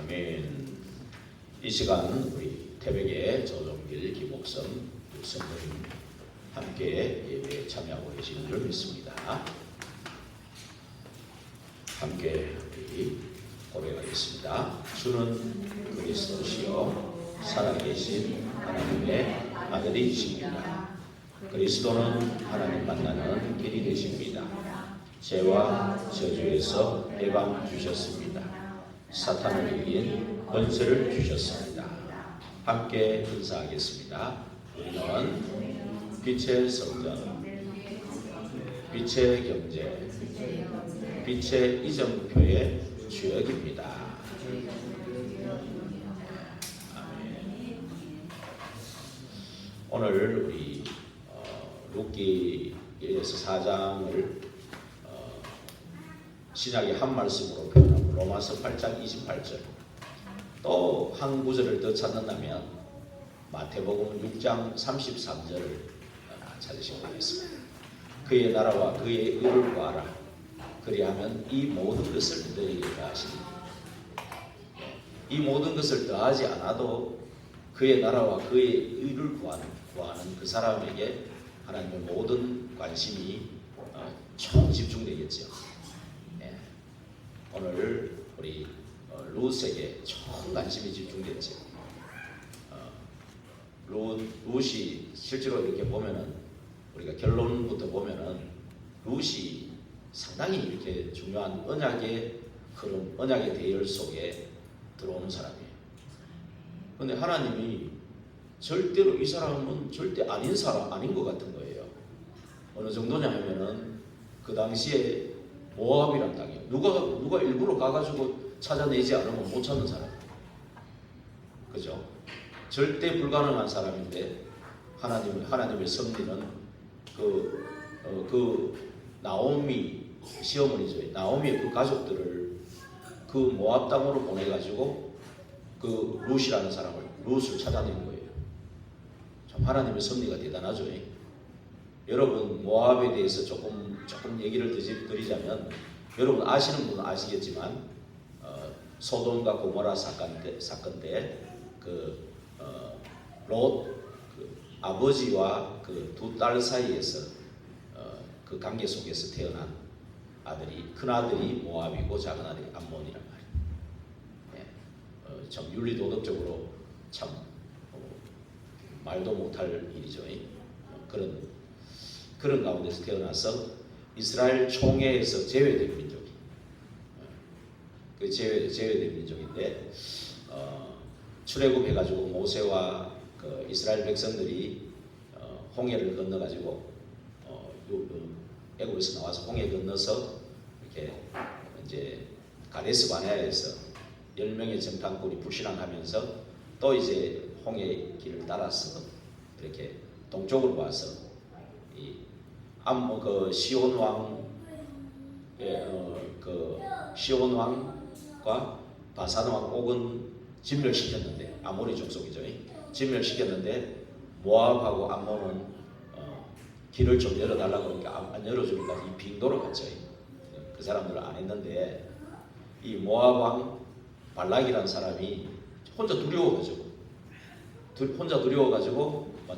아멘. 이 시간 우리 태백의 조정길 김옥선 선생님 함께 예배에 참여하고 계시는 줄 믿습니다. 함께 우리 고백하겠습니다. 주는 그리스도시요 살아계신 하나님의 아들이십니다. 그리스도는 하나님 만나는 길이 되십니다. 죄와 저주에서 해방 주셨습니다. 사탄을 이긴 권세를 주셨습니다. 함께 인사하겠습니다. 우리는 빛의 성전, 빛의 경제, 빛의 이정표의 주역입니다. 아멘. 오늘 우리 룻기에서 4장을 신약의 한 말씀으로 표현하고 로마서 8장 28절 또 한 구절을 더 찾는다면 마태복음 6장 33절을 찾으시면 되겠습니다. 그의 나라와 그의 의를 구하라. 그리하면 이 모든 것을 너희에게 더하시리. 이 모든 것을 더하지 않아도 그의 나라와 그의 의를 구하는 그 사람에게 하나님의 모든 관심이 총 집중되겠죠. 오늘 우리 룻에게 총 관심이 집중됐죠. 룻이 실제로 이렇게 보면은 우리가 결론부터 보면은 룻이 상당히 이렇게 중요한 언약의 흐름, 언약의 대열 속에 들어오는 사람이에요. 그런데 하나님이 절대로 이 사람은 절대 아닌 사람, 아닌 것 같은 거예요. 어느 정도냐 하면은 그 당시에 모압이란 땅이에요. 누가 일부러 가가지고 찾아내지 않으면 못 찾는 사람. 그죠? 절대 불가능한 사람인데 하나님의 섭리는 그 나오미 시어머니죠. 나오미의 그 가족들을 그 모압 땅으로 보내가지고 그 룻이라는 사람을 룻을 찾아낸 거예요. 참 하나님의 섭리가 대단하죠. 여러분 모압에 대해서 조금 얘기를 드리자면 여러분 아시는 분은 아시겠지만 소돔과 고모라 사건 때 롯 아버지와 그 두 딸 사이에서 그 관계 속에서 태어난 큰 아들이 모압이고 작은 아들이 암몬이란 말이에요. 참 윤리도덕적으로 참 말도 못할 일이죠. 그런 가운데서 태어나서 이스라엘 총회에서 제외된 민족이, 제외된 민족인데 출애굽해가지고 모세와 그 이스라엘 백성들이 홍해를 건너가지고 애굽에서 나와서 홍해 건너서 이렇게 이제 가데스 바네아에서 10명의 정탐꾼이 불신앙하면서 또 이제 홍해 길을 따라서 이렇게 동쪽으로 와서 시온 왕과 바산 왕 옥은 진멸시켰는데 아모리 족속이죠. 진멸시켰는데 모압하고 암몬은 길을 좀 열어달라고 그러니까 안 열어주니까 이 빙도로 갔죠. 그 사람들은 안 했는데 이 모압 왕 발락이라는 사람이 혼자 두려워가지고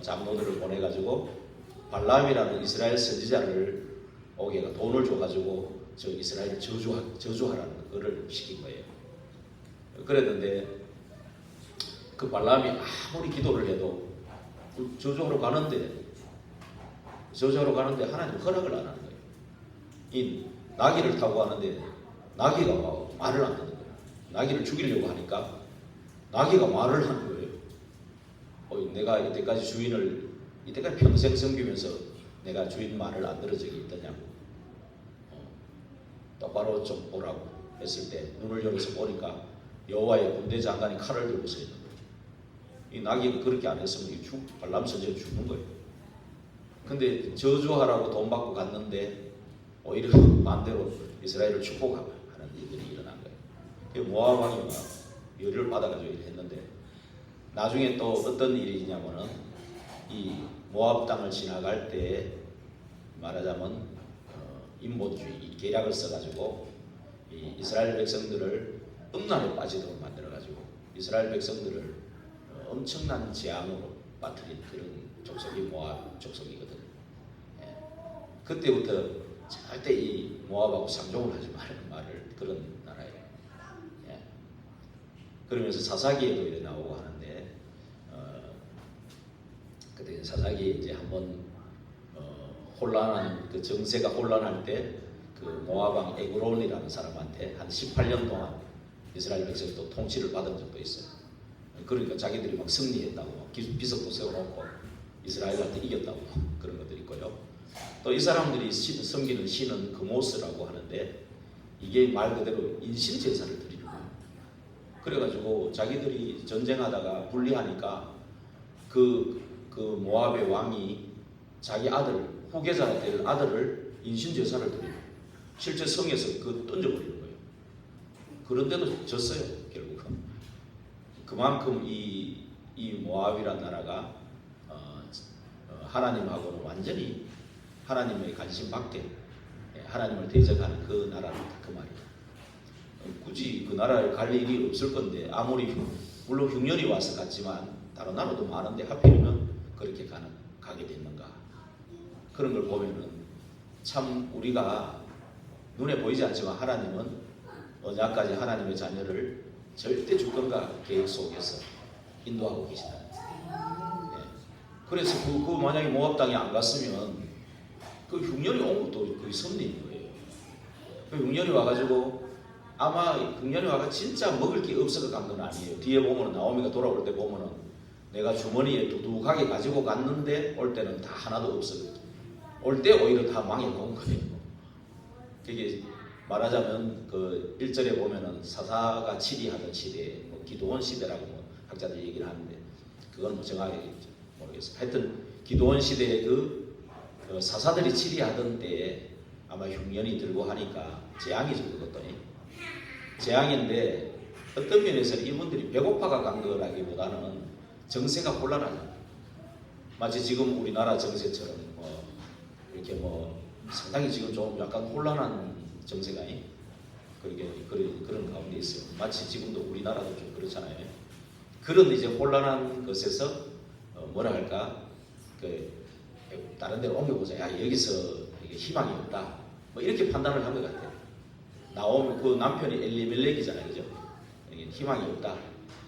장로들을 보내가지고 발람이라는 이스라엘 선지자를 오게가 돈을 줘가지고 저 이스라엘을 저주하라는 거를 시킨 거예요. 그랬는데 그 발람이 아무리 기도를 해도 저주하러 가는데 하나님 허락을 안 하는 거예요. 이 나귀를 타고 가는데 나귀가 말을 안 하는 거예요. 나귀를 죽이려고 하니까 나귀가 말을 하는 거예요. 내가 이때까지 평생 섬기면서 내가 주인 말을 안 들은 적이 있더냐고. 똑바로 좀 보라고 했을 때 눈을 열어서 보니까 여호와의 군대 장관이 칼을 들고 서 있는 거예요. 이 나귀가 그렇게 안 했으면 발람 선지자가 죽는 거예요. 근데 저주하라고 돈 받고 갔는데 오히려 반대로 이스라엘을 축복하는 일들이 일어난 거예요. 모압 왕이 열을 받아가지고 했는데 나중에 또 어떤 일이 있냐면은 이 모압 땅을 지나갈 때 말하자면 인본주의 계략을 써가지고 이 이스라엘 백성들을 음란에 빠지도록 만들어가지고 이스라엘 백성들을 엄청난 재앙으로 빠뜨린 그런 족속이 모압 족속이거든요. 예. 그때부터 절대 이 모압하고 상종을 하지 말라는 말을 그런 나라예요. 예. 그러면서 사사기에도 이래 나오고 하는데 그때 사사기에 이제 한번 혼란한 그 정세가 혼란할 때 그 모압 왕 에그론이라는 사람한테 한 18년 동안 이스라엘 백성도 통치를 받은 적도 있어요. 그러니까 자기들이 막 승리했다고 막 비석도 세워놓고 이스라엘한테 이겼다고 그런 것들이 있고요. 또 이 사람들이 섬기는 신은 그모스라고 하는데 이게 말 그대로 인신 제사를 드리는 거예요. 그래가지고 자기들이 전쟁하다가 불리하니까 그 모압의 왕이 자기 아들 후계자가 될 아들을 인신 제사를 드리고 실제 성에서 그 던져버리는 거예요. 그런데도 졌어요. 결국은 그만큼 이 모압이란 나라가 하나님하고는 완전히 하나님의 관심 밖에 하나님을 대적하는 그 나라다 그 말이에요. 굳이 그 나라를 갈 일이 없을 건데 아무리 물론 흉년이 와서 갔지만 다른 나라도 많은데 하필이면 그렇게 가게 됐는가. 그런 걸 보면은 참 우리가 눈에 보이지 않지만 하나님은 언약까지 하나님의 자녀를 절대 주권과 계획 속에서 인도하고 계시다. 예. 그래서 그 만약에 모압 땅에 안 갔으면 그 흉년이 온 것도 거의 섭리인 거예요. 그 흉년이 와가지고 아마 흉년이 와가 진짜 먹을 게 없어서 간 건 아니에요. 뒤에 보면은 나오미가 돌아올 때 보면은 내가 주머니에 두둑하게 가지고 갔는데 올 때는 다 하나도 없어요. 올 때 오히려 다 망해 놓은 거예요. 그게 말하자면 그 1절에 보면은 사사가 치리하던 시대, 뭐 기도원 시대라고 뭐 학자들이 얘기를 하는데 그건 뭐 정확하게 모르겠어요. 하여튼 기도원 시대에 그 사사들이 치리하던 때에 아마 흉년이 들고 하니까 재앙이죠 그것도. 재앙인데 어떤 면에서는 이분들이 배고파가 간 거라기보다는 정세가 혼란하죠. 마치 지금 우리나라 정세처럼 이렇게 상당히 지금 좀 약간 혼란한 정세가 그런 가운데 있어요. 마치 지금도 우리나라도 좀 그렇잖아요. 그런 이제 혼란한 것에서 뭐라 할까 다른 데로 옮겨보자. 야 여기서 희망이 없다. 뭐 이렇게 판단을 한 것 같아요. 나오면 그 남편이 엘리멜렉이잖아요, 그죠? 희망이 없다.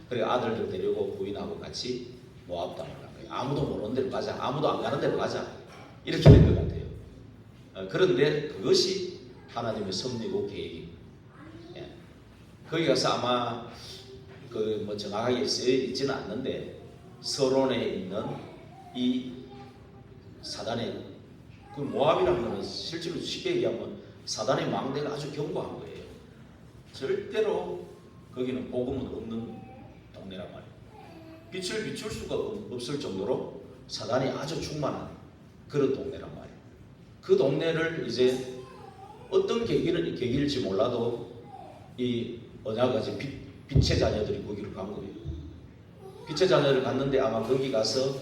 그래 아들들 데리고 부인하고 같이 모압 땅을 간 거예요. 아무도 모르는 데로 가자. 아무도 안 가는 데로 가자. 이렇게 된 것 같아요. 그런데 그것이 하나님의 섭리고 계획이고, 예. 거기 가서 아마 뭐 정확하게 쓰여 있지는 않는데 서론에 있는 이 사단의 그 모압이라는 것은 실제로 쉽게 얘기하면 사단의 망대가 아주 견고한 거예요. 절대로 거기는 복음은 없는 동네란 말이에요. 빛을 비출 수가 없을 정도로 사단이 아주 충만한 그런 동네란 말이에요. 그 동네를 이제 어떤 계기일지 몰라도 이 언약까지 빛의 자녀들이 거기로 간 거예요. 빛의 자녀를 갔는데 아마 거기 가서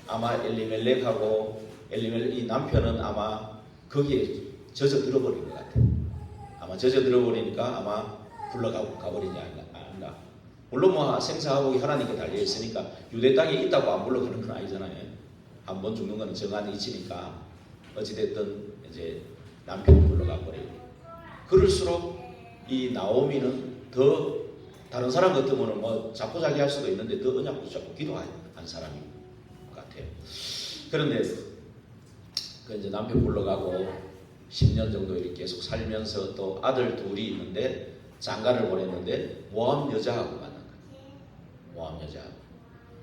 아마 엘리멜렉하고 이 남편은 아마 거기에 젖어들어 버린 것 같아요. 아마 젖어들어 버리니까 아마 불러가버리지 않나. 물론 뭐 생사하복이 하나님께 달려있으니까 유대 땅에 있다고 안 불러가는 건 아니잖아요. 한 번 죽는 건 정한 이치니까 어찌됐든 이제 남편이 불러가 버리고. 그럴수록 이 나오미는 더 다른 사람 같으면 뭐 자포자기 할 수도 있는데 더 언약 붙잡고 기도한 사람인 것 같아요. 그런데 그 이제 남편 불러가고 10년 정도 이렇게 계속 살면서 또 아들 둘이 있는데 장가를 보냈는데 모압 여자하고 만난 거예요. 모압 여자하고.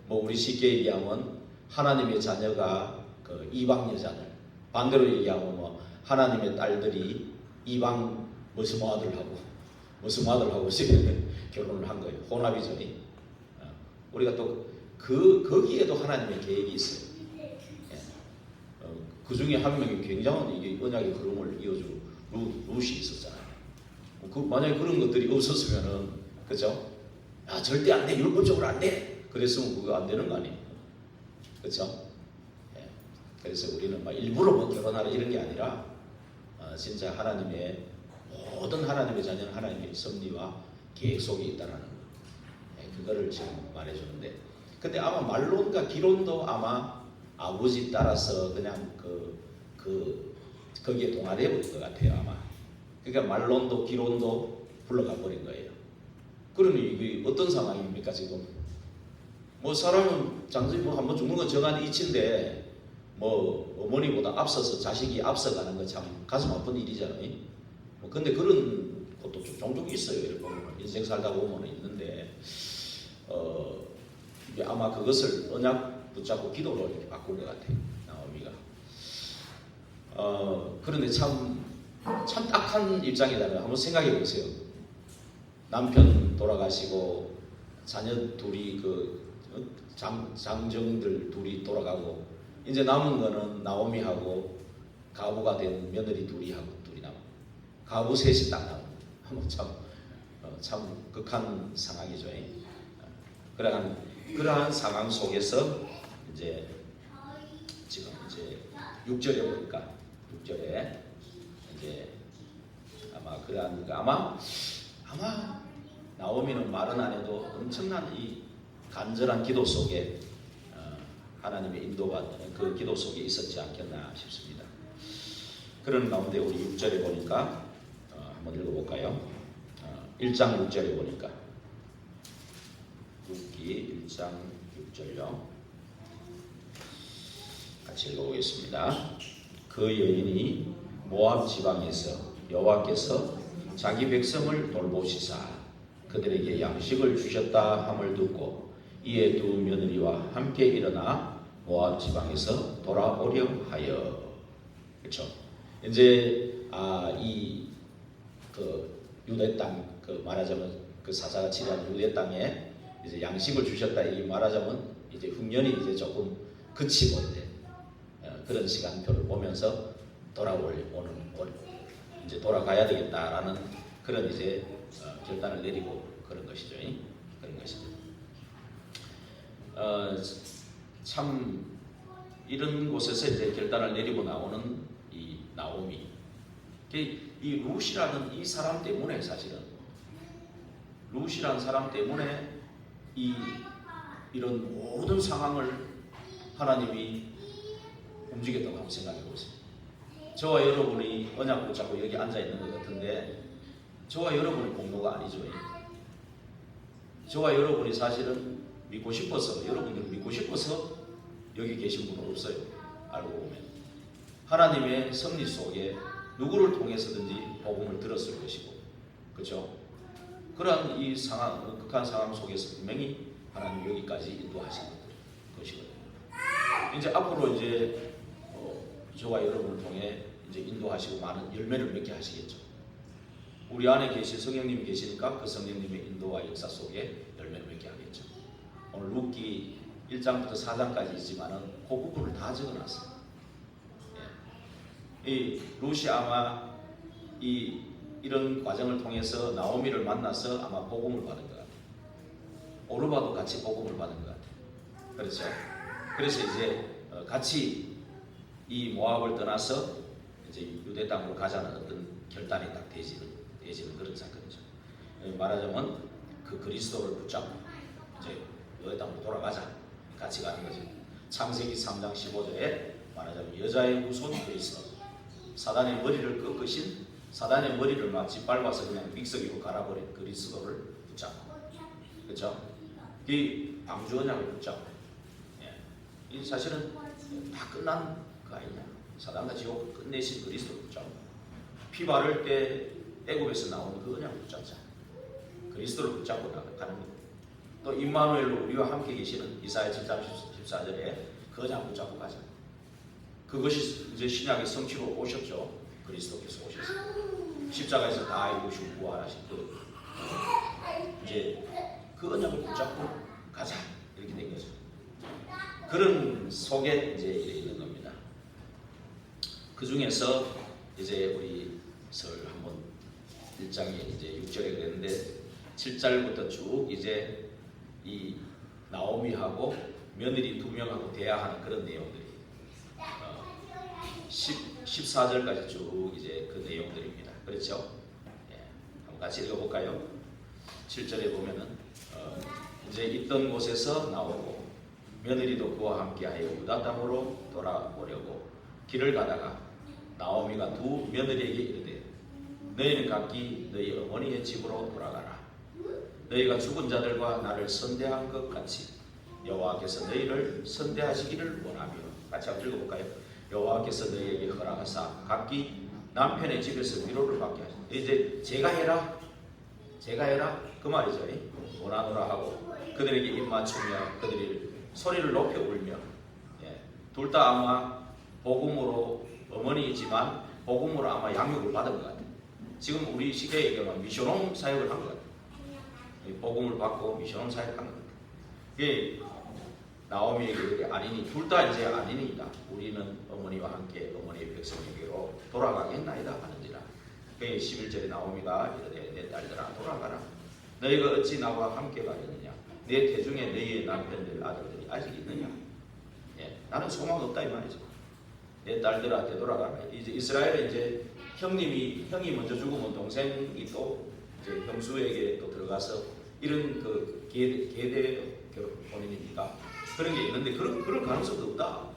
뭐 우리 쉽게 얘기하면 하나님의 자녀가 그 이방 여자들, 반대로 얘기하면 뭐 하나님의 딸들이 이방 무슨 아들하고 결혼을 한 거예요. 혼합이죠. 우리가 또 거기에도 하나님의 계획이 있어요. 그 중에 한 명이 굉장한 이게 언약의 흐름을 이어주고 룻이 있었잖아요. 만약에 그런 것들이 없었으면은, 그죠? 야, 절대 안 돼. 율법적으로 안 돼. 그랬으면 그거 안 되는 거 아니에요. 그죠? 예. 그래서 우리는 막 일부러 뭐 결혼하라 이런 게 아니라, 진짜 모든 하나님의 자녀는 하나님의 섭리와 계획 속에 있다라는 거. 예, 근거를 지금 말해주는데, 근데 아마 말론과 기론도 아마 아버지 따라서 그냥 거기에 동화되어 버린 것 같아요 아마. 그러니까 말론도 기론도 불러가 버린 거예요. 그러니 이게 어떤 상황입니까 지금? 뭐 사람은 장정이 뭐 한번 죽는 건 정한 이치인데 뭐 어머니보다 앞서서 자식이 앞서가는 거 참 가슴 아픈 일이잖아요. 뭐 근데 그런 것도 종종 있어요. 이렇게 보면 인생 살다 보면 있는데 이게 아마 그것을 언약 붙잡고 기도로 이렇게 바꾼 것 같아요 나오미가. 그런데 참 딱한 입장이다. 한번 생각해 보세요. 남편 돌아가시고 자녀 둘이 장정들 둘이 돌아가고 이제 남은 거는 나오미하고 가부가 된 며느리 둘이 남아. 가부 셋이 딱 남아. 참 극한 상황이죠. 그러한 상황 속에서 이제 지금 이제 6절에 보니까 6절에 이제 아마 그러한 아마 나오미는 말은 안 해도 엄청난 이 간절한 기도 속에 하나님의 인도받는 그 기도 속에 있었지 않겠나 싶습니다. 그런 가운데 우리 6절에 보니까 한번 읽어볼까요? 1장 6절에 보니까 룻기 1장 6절요. 같이 읽어보겠습니다. 그 여인이 모압 지방에서 여호와께서 자기 백성을 돌보시사 그들에게 양식을 주셨다 함을 듣고 이에 두 며느리와 함께 일어나 모압 지방에서 돌아오려 하여. 그렇죠. 이제 이 유대 땅 말하자면 그 사사가 치는 유대 땅에 이제 양식을 주셨다 이 말하자면 이제 흉년이 이제 조금 그치고 이제 그런 시간표를 보면서 이제 돌아가야 되겠다라는 그런 이제 결단을 내리고 그런 것이죠. 그런 것이죠. 참 이런 곳에서 이제 결단을 내리고 나오는 이 나오미, 이 룻이라는 이 사람 때문에 사실은 룻이라는 사람 때문에 이런 모든 상황을 하나님이 움직였다고 한번 생각해 보세요. 저와 여러분이 언약 붙잡고 여기 앉아 있는 것 같은데 저와 여러분의 공로가 아니죠. 저와 여러분이 사실은 믿고 싶어서 여러분들 믿고 싶어서 여기 계신 분은 없어요. 알고 보면 하나님의 섭리 속에 누구를 통해서든지 복음을 들었을 것이고, 그렇죠? 그러한 이 상황, 극한 상황 속에서 분명히 하나님 여기까지 인도하신 것이거든요. 이제 앞으로 이제 저와 여러분을 통해 이제 인도하시고 많은 열매를 맺게 하시겠죠. 우리 안에 계신 성령님이 계시니까 그 성령님의 인도와 역사 속에 열매를 맺게 하겠죠. 오늘 룻기 1장부터 4장까지 있지만은 그 부분을 다 적어놨어요. 이 룻이 아마 이런 과정을 통해서 나오미를 만나서 아마 복음을 받은 것 같아요. 오르바도 같이 복음을 받은 것 같아요. 그렇죠. 그래서 이제 같이 이 모압을 떠나서 이제 유대 땅으로 가자는 어떤 결단이 딱 되지는 그런 사건이죠. 말하자면 그 그리스도를 붙잡고 이제 유대 땅으로 돌아가자 같이 가는 거죠. 창세기 3장 15절에 말하자면 여자의 후손 그리스도, 사단의 머리를 꺾으신, 사단의 머리를 막 짓밟아서 그냥 믹서기로 갈아버린 그리스도를 붙잡고, 그렇죠? 이 방주 언약을 붙잡고, 이 사실은 다 끝난 거 아니냐? 사단과 지옥을 끝내신 그리스도를 붙잡고, 피 바를 때 애굽에서 나오는 그 언약을 붙잡자. 그리스도를 붙잡고 가는 거. 또 임마누엘로 우리와 함께 계시는 이사야 7장 14절에 그 언약 붙잡고 가자. 그것이 이제 신약의 성취로 오셨죠. 그리스도께서 오셨어요. 십자가에서 다 이루시고 부활하신 이제 그 언약을 붙잡고 가자 이렇게 된 거죠. 그런 속에 이제 있는 겁니다. 그 중에서 이제 우리 설 한번 1장에 이제 6절에 그랬는데 7절부터 쭉 이제 이 나오미하고 며느리 2명하고 대화하는 그런 내용들이 14절까지 쭉 이제 그 내용들입니다. 그렇죠? 한번 같이 읽어볼까요? 7절에 보면은 이제 있던 곳에서 나오고 며느리도 그와 함께하여 유다 땅으로 돌아오려고 길을 가다가 나오미가 두 며느리에게 이르되 너희는 각기 너희 어머니의 집으로 돌아가라. 너희가 죽은 자들과 나를 선대한 것 같이 여호와께서 너희를 선대하시기를 원하며. 같이 한번 읽어볼까요? 여호와께서 너희에게 허락하사 각기 남편의 집에서 위로를 받게 하시다. 이제 제가 해라 그 말이죠. 원하노라 하고 그들에게 입맞추며 그들이 소리를 높여 울며, 둘 다 아마 복음으로 어머니이지만 복음으로 아마 양육을 받은 것 같아요. 지금 우리 시대에 얘기하면 미션홈 사역을 한 것 같아요. 복음을 받고 미션홈 사역을 한 것 같아요. 그게 나오미에게 아니니 둘 다 이제 아니니이다. 우리는 어머니와 함께 어머니의 백성에게로 돌아가겠나이다 하는지라. 그게 11절에 나오미가 이르되 내 딸들아 돌아가라. 너희가 어찌 나와 함께 가려느냐. 내 태중에 너희의 남편들 아들들이 아직 있느냐. 나는 소망 없다 이 말이죠. 내 딸들아 되돌아가라. 이제 이스라엘에 이제 형이 먼저 죽으면 동생이 또 이제 형수에게 또 들어가서 이런 그 계대 혼인입니까? 그런 게 있는데 그런 가능성도 없다.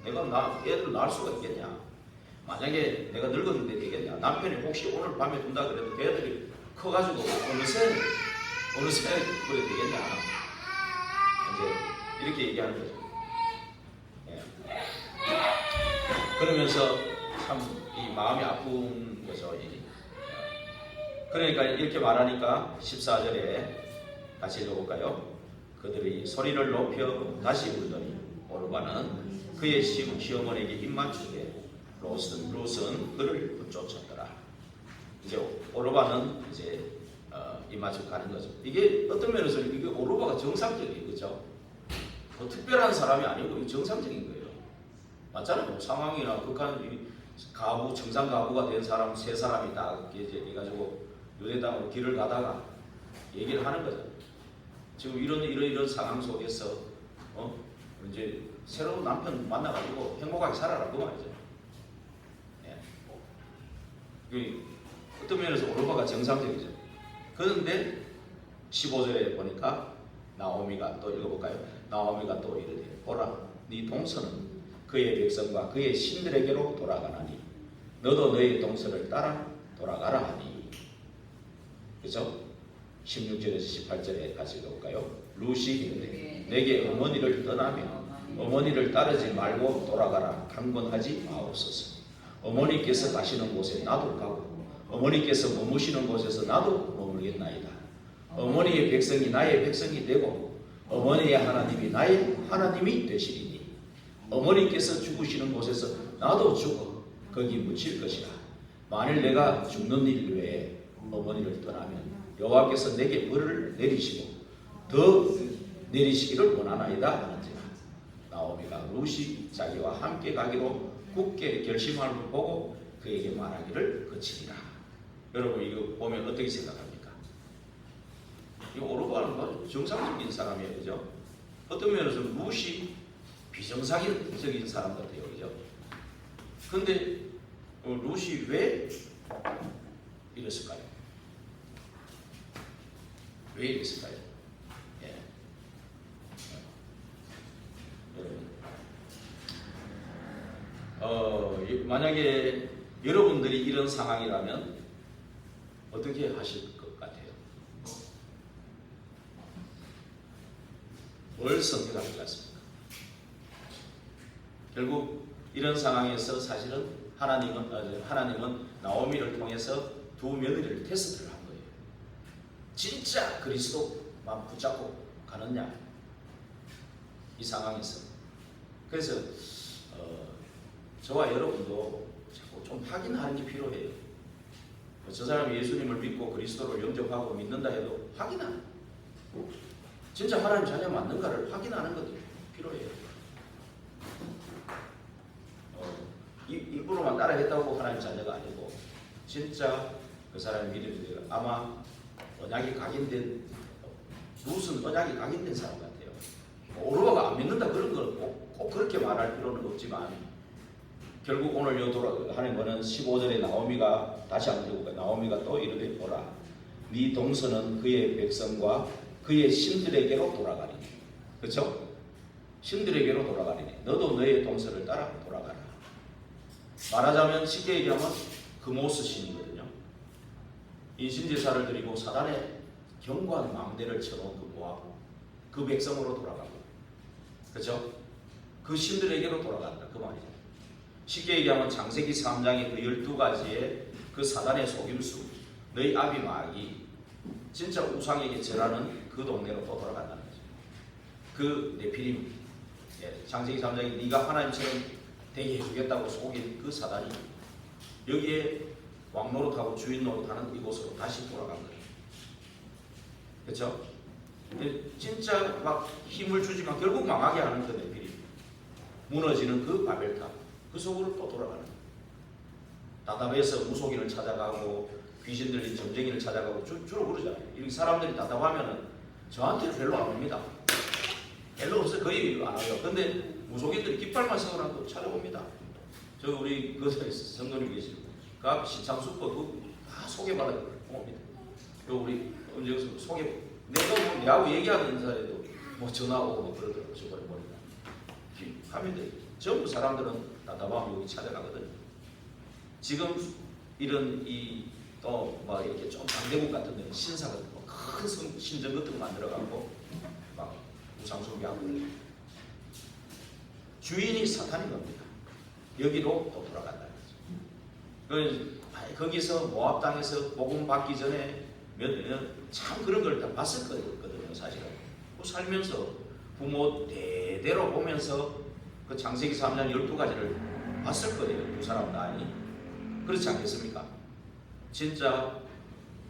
내가 애들 낳을 수가 있겠냐? 만약에 내가 늙었는데 되겠냐? 남편이 혹시 오늘 밤에 둔다 그래도 걔들이 커가지고 어느새 그래 되겠냐? 이제 이렇게 얘기하는 거죠. 그러면서 참 이 마음이 아픈 거죠. 그러니까 이렇게 말하니까 14절에 같이 읽어볼까요? 그들이 소리를 높여 다시 울더니 오르바는 그의 시어머니에게 입맞추되 롯은 그를 쫓았더라. 이제 오르바는 이제 입맞추고 가는 거죠. 이게 어떤 면에서 이게 오르바가 정상적이에요, 그렇죠? 뭐 특별한 사람이 아니고 정상적인 거예요. 맞잖아요. 상황이나 극한 가부 정상 가부가 된 사람 세 사람이 다 이제 해가지고 유대 땅으로 길을 가다가 얘기를 하는 거죠. 지금 이런 상황 속에서 이제 새로운 남편 만나가지고 행복하게 살아라 그 말이죠. 어떤 면에서 오르바가 정상적이죠. 그런데 15절에 보니까 나오미가 또 읽어볼까요? 나오미가 또 이르되 보라 네 동서는 그의 백성과 그의 신들에게로 돌아가나니 너도 너의 동서를 따라 돌아가라 하니. 그렇죠? 16절에서 18절에 같이 읽어볼까요? 루시 이르되 내게 어머니를 떠나며 어머니를 따르지 말고 돌아가라 강권하지 마옵소서. 어머니께서 가시는 곳에 나도 가고 어머니께서 머무시는 곳에서 나도 머물겠나이다. 어머니의 백성이 나의 백성이 되고 어머니의 하나님이 나의 하나님이 되시리니 어머니께서 죽으시는 곳에서 나도 죽어 거기 묻힐 것이라. 만일 내가 죽는 일 외에 어머니를 떠나면 여호와께서 내게 벌을 내리시고 더 내리시기를 원하나이다 하는지라. 나오미가 룻이 자기와 함께 가기로 굳게 결심함을 보고 그에게 말하기를 그치니라. 여러분 이거 보면 어떻게 생각합니까? 이 오르바는 뭐 정상적인 사람이에요, 그죠? 어떤 면에서 룻이 비정상적인 사람 같아요, 그죠? 근데 룻이 왜 이랬을까요? 왜 이랬을까요? 만약에 여러분들이 이런 상황이라면 어떻게 하실 것 같아요? 뭘 선택할 것 같습니까? 결국 이런 상황에서 사실은 하나님은 나오미를 통해서 두 며느리를 테스트를 한 거예요. 진짜 그리스도만 붙잡고 가느냐 이 상황에서. 그래서 저와 여러분도 자꾸 좀 확인하는 게 필요해요. 저 사람이 예수님을 믿고 그리스도를 영접하고 믿는다 해도 확인하는, 진짜 하나님 자녀 맞는가를 확인하는 것도 필요해요. 입으로만 따라했다고 하나님 자녀가 아니고 진짜 그 사람의 믿음이 돼요. 아마 언약이 각인된, 룻은 언약이 각인된 사람 같아요. 오르바가 안 믿는다 그런 걸 꼭 그렇게 말할 필요는 없지만 결국 오늘 하는 거는 15절에 나오미가 다시 한번 읽어볼까요? 나오미가 또 이르되 보라 네 동서는 그의 백성과 그의 신들에게로 돌아가리니. 그렇죠? 신들에게로 돌아가리니. 너도 너의 동서를 따라 돌아가라. 말하자면 쉽게 얘기하면 그모스 신이거든요. 인신제사를 드리고 사단의 견고한 망대를 쳐놓은 그 모압, 그 백성으로 돌아가고, 그렇죠? 그 신들에게로 돌아간다 그 말이죠. 쉽게 얘기하면 창세기 3장의 그 12가지의 그 사단의 속임수, 너희 아비마악이 진짜 우상에게 절하는 그 동네로 또 돌아간다는 거죠. 그 네피림, 창세기 3장에 네가 하나님처럼 되게 해주겠다고 속인 그 사단이 여기에 왕노릇하고 주인 노릇하는 이곳으로 다시 돌아간 거예요. 그렇죠? 진짜 막 힘을 주지만 결국 망하게 하는 그 네피림, 무너지는 그 바벨탑, 그 속으로 또 돌아가는 거예요. 답답해서 무속인을 찾아가고 귀신 들린 점쟁이를 찾아가고 주로 그러잖아요. 이렇게 사람들이 답답하면은 저한테는 별로 안 옵니다. 별로 없어요. 거의 안 와요. 근데 무속인들이 깃발만 세워놔도 찾아옵니다. 저 우리 그 성도님 계시고 그 앞에 신창수퍼도 다 소개받아 옵니다. 요 우리 여기서 소개 내가 뭐 내하고 얘기하는 인사에도 뭐 전화 오고 뭐 그러더라고요. 저번에 보니까 하면 돼. 전부 사람들은 답답하면 여기 찾아가거든요. 지금 이런 또 막 이렇게 좀 강대국 같은 데 신사가 큰 신전 같은 거 만들어갖고 막 우상숭배하고 주인이 사탄인 겁니다. 여기로 또 돌아간다는 거죠. 거기서 모압 땅에서 복음 받기 전에 참 그런 걸 다 봤을 거거든요. 사실은 살면서 부모 대대로 보면서 그 창세기 3장 12가지를 봤을 거예요. 두 사람 다 아니 그렇지 않겠습니까? 진짜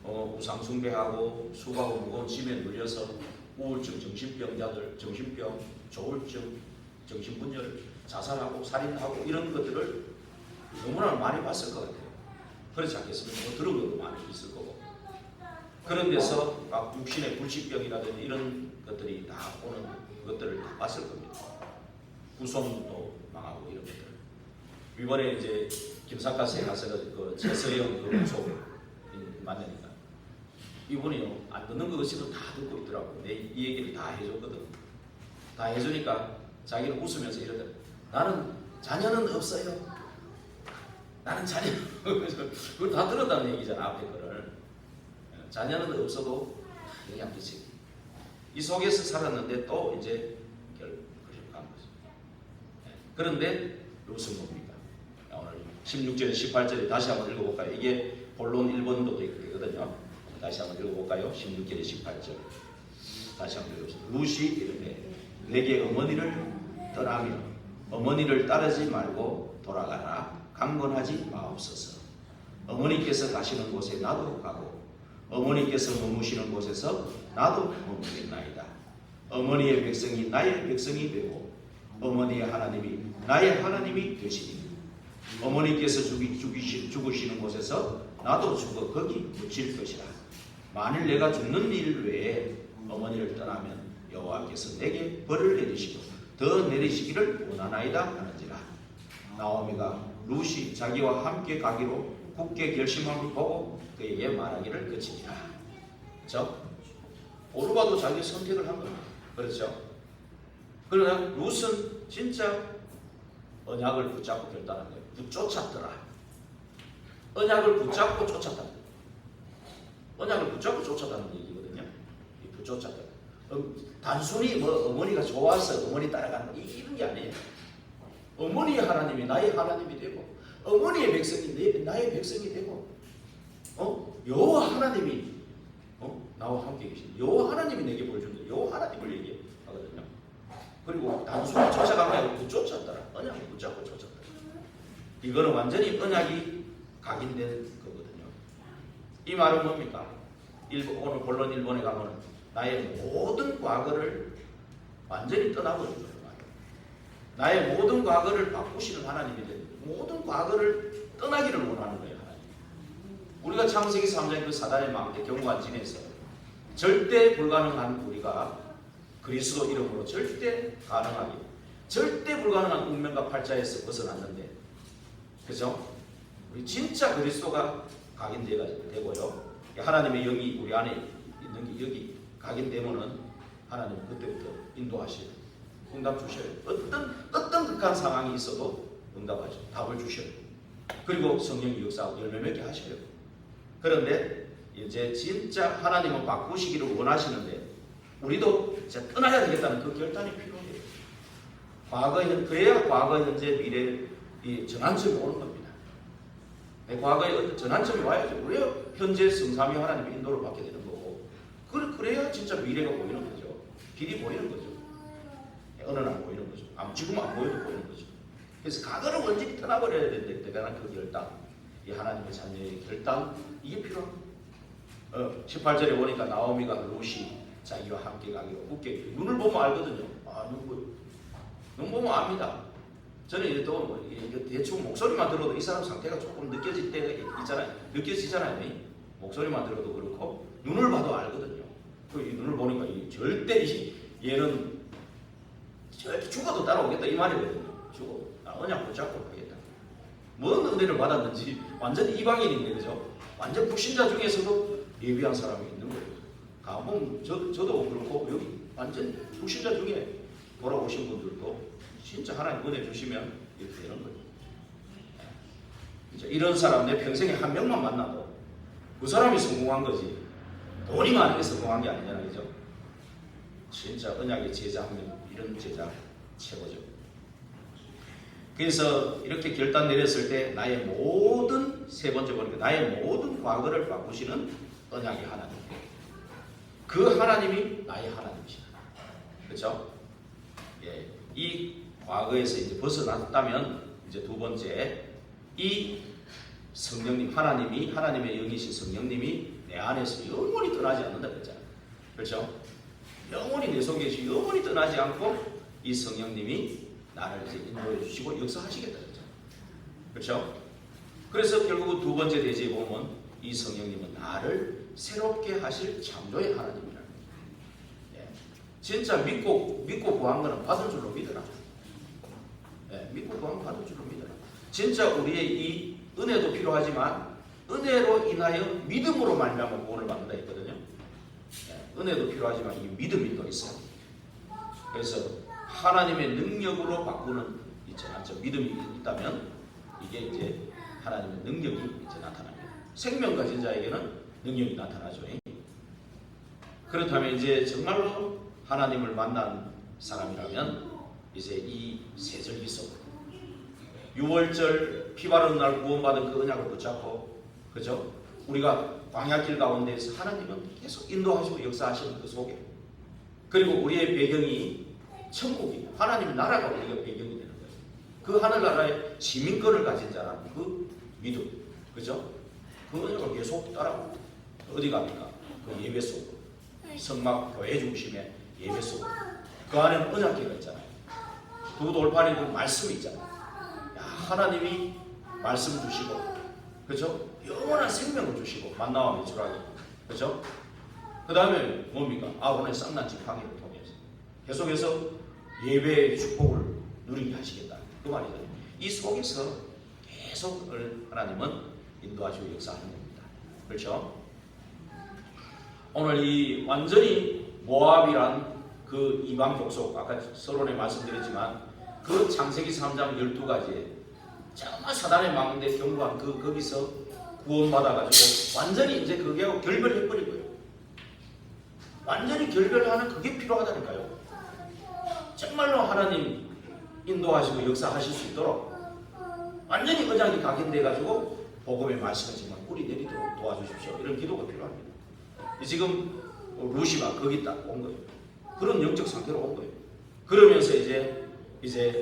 우상숭배하고 수고하고 무거운 짐에 눌려서 우울증, 정신병자들, 정신병, 조울증, 정신분열, 자살하고 살인하고 이런 것들을 너무나 많이 봤을 것 같아요. 그렇지 않겠습니까? 뭐 들은 것도 많이 있을 거고. 그런 데서 막 육신의 불치병이라든지 이런 것들이 다 오는 것들을 다 봤을 겁니다. 후손도 망하고 이런 것들. 이번에 이제 김사카스에 가서 그 최서영 그 무속 만나니까 이분이요 안 듣는 거 없이도 다 듣고 있더라고. 이 얘기를 다 해줬거든. 다 해주니까 자기는 웃으면서 이러더라. 나는 자녀는 없어요. 나는 자녀 그걸 다 들었다는 얘기잖아. 앞에 거를. 자녀는 없어도 영향 끼치고 이 속에서 살았는데 또 이제 그렇게 간 거죠. 그런데 롯은 뭡니까? 오늘 16절 18절에 다시 한번 읽어볼까요? 이게 본론 1번도 되거든요. 다시 한번 읽어볼까요? 16절에 18절 다시 한번 읽어보세요. 롯이 이르되 내게 어머니를 떠나며 어머니를 따르지 말고 돌아가라. 강건하지 마옵소서. 어머니께서 가시는 곳에 나도 가고 어머니께서 머무시는 곳에서 나도 머무겠나이다. 어머니의 백성이 나의 백성이 되고 어머니의 하나님이 나의 하나님이 되시니 어머니께서 죽으시는 곳에서 나도 죽어 거기 묻힐 것이라. 만일 내가 죽는 일 외에 어머니를 떠나면 여호와께서 내게 벌을 내리시고 더 내리시기를 원하나이다 하는지라. 나오미가 룻이 자기와 함께 가기로 굳게 결심함을 보고 그에게 말하기를 그치니라. 그렇죠? 오르바도 자기 선택을 한 겁니다. 그렇죠? 그러나 룻은 진짜 언약을 붙잡고 결단한 거예요. 쫓았더라. 언약을 붙잡고 쫓았다. 언약을 붙잡고 쫓았다는 얘기거든요. 붙쫓았다. 단순히 뭐 어머니가 좋아서 어머니 따라가는 거 이런 게 아니에요. 어머니의 하나님이 나의 하나님이 되고 어머니의 백성이 나의 백성이 되고 여호와 하나님이 나와 함께 계신 여호와 하나님이 내게 보여준다. 여호와 하나님을 얘기하거든요. 그리고 단순히 쫓아간 게 아니고 쫓았더라. 언약을 붙잡고 쫓았더라. 이거는 완전히 언약이 각인된 거거든요. 이 말은 뭡니까? 오늘 본론 1번에 가면 나의 모든 과거를 완전히 떠나버린 거예요. 나의 모든 과거를 바꾸시는 하나님이 됩니다. 모든 과거를 떠나기를 원하는 거예요. 하나님. 우리가 창세기 3장 그 사단의 망대 경고한 진에서 절대 불가능한 우리가 그리스도 이름으로 절대 가능하게 절대 불가능한 운명과 팔자에서 벗어났는데 그죠? 우리 진짜 그리스도가 각인되고요. 하나님의 영이 우리 안에 있는 게 여기 각인되면은 하나님 그때부터 인도하셔요. 응답 주셔요. 어떤 극한 상황이 있어도 응답하죠. 답을 주셔요. 그리고 성령이 역사하고 열매 맺게 하셔요. 그런데 이제 진짜 하나님은 바꾸시기를 원하시는데 우리도 이제 떠나야 되겠다는 그 결단이 필요해요. 그래야 과거, 현재, 미래 이 전환점이 오는 겁니다. 과거에 전환점이 와야죠. 그래야 현재 성삼위 하나님의 인도를 받게 되는 거고, 그래야 진짜 미래가 보이는 거죠. 길이 보이는 거죠. 어느 날 보이는 거죠. 지금 안 보여도 보이는 거죠. 그래서 과거를 완전히 떠나버려야 되는데 대단한 그 결단, 이 하나님의 자녀의 결단, 이게 필요합니다. 18절에 보니까 나오미가 롯이 자기와 함께 가기로 굳게 눈을 보면 알거든요. 눈 보면 압니다. 저는 이제 또 대충 목소리만 들어도 이 사람 상태가 조금 느껴질 때가 있잖아요. 느껴지잖아요. 목소리만 들어도 그렇고 눈을 봐도 알거든요. 이 눈을 보니까 절대 얘는 절대 죽어도 따라오겠다 이 말이거든요. 언약 붙잡고 가겠다. 뭔 은혜를 받았는지 완전 이방인인데, 그죠? 완전 불신자 중에서도 예비한 사람이 있는 거예요. 가면 저도 그렇고 여기 완전 불신자 중에 돌아오신 분들도 진짜 하나님 은혜 주시면 이렇게 되는 거예요. 이런 사람 내 평생에 한 명만 만나도 그 사람이 성공한 거지 돈이 많은 게 성공한 게 아니잖아요. 그죠? 진짜 언약의 제자 한 명, 이런 제자 최고죠. 그래서 이렇게 결단 내렸을 때 나의 모든, 세 번째 보니까 나의 모든 과거를 바꾸시는 언약의 하나님, 그 하나님이 나의 하나님이시다. 그렇죠? 예, 이 과거에서 이제 벗어났다면 이제 두 번째, 이 성령님, 하나님의 영이신 성령님이 내 안에서 영원히 떠나지 않는다 그랬잖아요. 그렇죠? 영원히 내 속에 계시 영원히 떠나지 않고 이 성령님이 나를 이제 인도해 주시고 역사하시겠다 그랬잖아요. 그렇죠? 그래서 결국은 두 번째 대지에 보면 이 성령님은 나를 새롭게 하실 창조의 하나님이라는 거예요. 예. 진짜 믿고 구한 거는 받은 줄로 믿어라. 예. 믿고 구한 거 받은 줄로 믿어라. 진짜 우리의 이 은혜도 필요하지만 은혜로 인하여 믿음으로 말미암아 구원을 받는다 했거든요. 예. 은혜도 필요하지만 이 믿음이 또 있어요. 그래서 하나님의 능력으로 바꾸는 믿음이 있다면 이게 이제 하나님의 능력이 이제 나타납니다. 생명 가진 자에게는 능력이 나타나죠. 그렇다면 이제 정말로 하나님을 만난 사람이라면 이제 이 세절기 속 6월절 피 바른 날 구원받은 그 언약을 붙잡고, 그죠? 우리가 광야길 가운데에서 하나님은 계속 인도하시고 역사하시는 그 속에, 그리고 우리의 배경이 천국이 하나님 나라가 우리가 배경이 되는 거예요. 그 하늘나라의 시민권을 가진 자라는 그 믿음, 그죠? 그 언약을 계속 따라갑니다. 어디 갑니까? 그 예배 속, 성막 교회 중심의 예배 속, 그 안에는 언약궤가 있잖아요. 두 돌판에 그 말씀이 있잖아요. 야, 하나님이 말씀 주시고, 그죠? 영원한 생명을 주시고 만나와 매출하게, 그죠? 그 다음에 뭡니까? 아론의 쌍난 지팡이를 통해서 계속해서 예배의 축복을 누리게 하시겠다 그 말이거든요. 이 속에서 계속 하나님은 인도하시고 역사하는 겁니다. 그렇죠? 오늘 이 완전히 모압이란 그 이방 족속, 아까 서론에 말씀드렸지만 그 창세기 3장 12가지에 정말 사단의 망대 경고한 거기서 구원받아가지고 완전히 이제 그게하고 결별해버리고요. 완전히 결별하는 그게 필요하다니까요. 정말로 하나님 인도하시고 역사하실 수 있도록 완전히 언약이 각인돼가지고 복음의 말씀을 정말 뿌리 내리도록 도와주십시오. 이런 기도가 필요합니다. 지금 루시가 거기 딱 온 거예요. 그런 영적 상태로 온 거예요. 그러면서 이제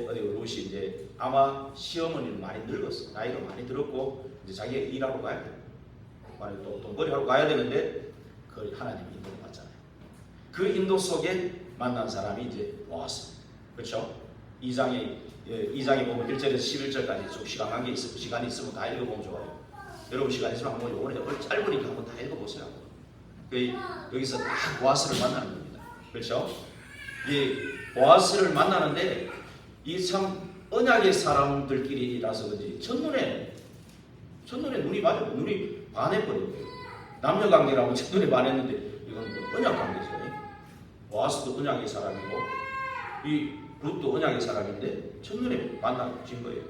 어디 루시 이제 아마 시어머니는 많이 늙었어. 나이가 많이 들었고 이제 자기가 일하러 가야 돼. 많이 또 돈벌이하러 가야 되는데 그 하나님 인도를 받잖아요. 그 인도 속에 만난 사람이 이제 보아스. 그렇죠? 2장에 보면 1절에서 11절까지 좀 시간이 있으면 다 읽어보면 좋아요. 여러분 시간 있으면 한번 요번에 짧으니까 한번 다 읽어보세요. 여기서 다 보아스를 만나는 겁니다. 그렇죠? 이 보아스를 만나는데 이 참 언약의 사람들끼리라서 그런지 첫눈에 눈이 맞아요. 눈이 반해버린 거예요. 남녀관계라고 첫눈에 반했는데 이건 뭐 언약 관계죠. 보아스도 언약의 사람이고 이 룻도 언약의 사람인데 첫눈에 만나진 거예요.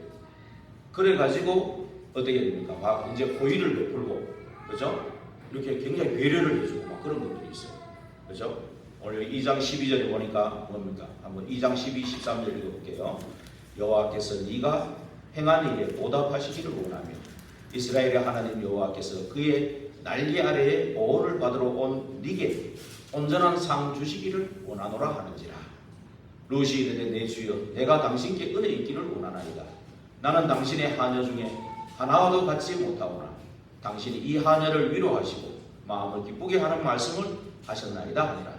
그래가지고 어떻게 됩니까? 막 이제 호의를 베풀고, 그죠? 이렇게 굉장히 배려를 해주고 막 그런 것들이 있어요. 그죠? 오늘 2장 12절에 보니까 뭡니까? 한번 2장 12, 13절 읽어볼게요. 여호와께서 네가 행한 일에 보답하시기를 원하며 이스라엘의 하나님 여호와께서 그의 날개 아래에 보호를 받으러 온 네게 온전한 상 주시기를 원하노라 하는지라. 룻이 이르되 내 주여 내가 당신께 은혜 있기를 원하나이다. 나는 당신의 하녀 중에 하나와도 같지 못하오나 당신이 이 하녀를 위로하시고 마음을 기쁘게 하는 말씀을 하셨나이다 하니라.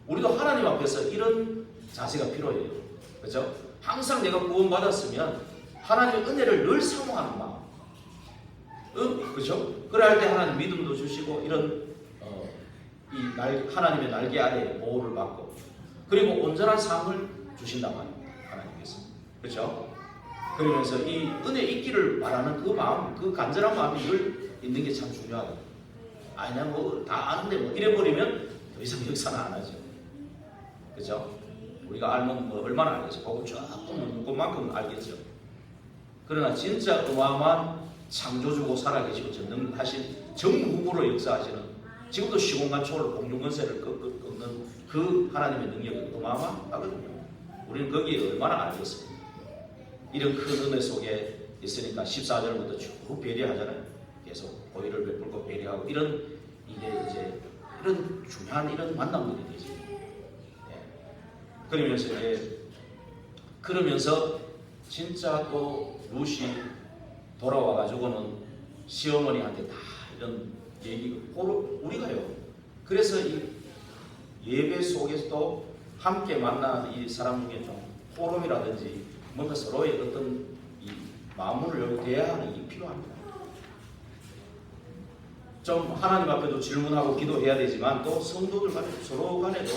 우리도 하나님 앞에서 이런 자세가 필요해요. 그렇죠? 항상 내가 구원받았으면 하나님의 은혜를 늘 사모하는 마음. 그렇죠? 그래 할 때 하나님 믿음도 주시고 이런 하나님의 날개 아래에 보호를 받고 그리고 온전한 삶을 주신단 말입니다. 하나님께서. 그렇죠? 그러면서 이 은혜 있기를 바라는 그 마음, 그 간절한 마음이 늘 있는 게 참 중요하다. 아니야 뭐 다 아는데 뭐 이래버리면 더 이상 역사는 안 하죠. 그렇죠? 우리가 알면 뭐 얼마나 알겠죠. 그거 조금 그만큼 알겠죠. 그러나 진짜 어마어마한 창조주고 살아계시고 전능하신 정무후무로 역사하시는 지금도 시공간 초월 공중건세를 꺾는 그 하나님의 능력이 어마어마하거든요. 우리는 거기에 얼마나 알겠습니까? 이런 큰 은혜 속에 있으니까 14절부터 쭉 배려하잖아요. 계속 호의를 베풀고 배려하고 이런 이게 이제 이런 중요한 이런 만남들이 되지. 그러면서 진짜 또 룻이 돌아와 가지고는 시어머니한테 다 이런 얘기 우리가요. 그래서 이 예배 속에서도 함께 만나는 이 사람 중에 좀 포럼이라든지 뭔가 서로의 어떤 이 마음을 열고 대화하는 게 필요합니다. 좀 하나님 앞에도 질문하고 기도해야 되지만 또 성도들 간에 서로 간에도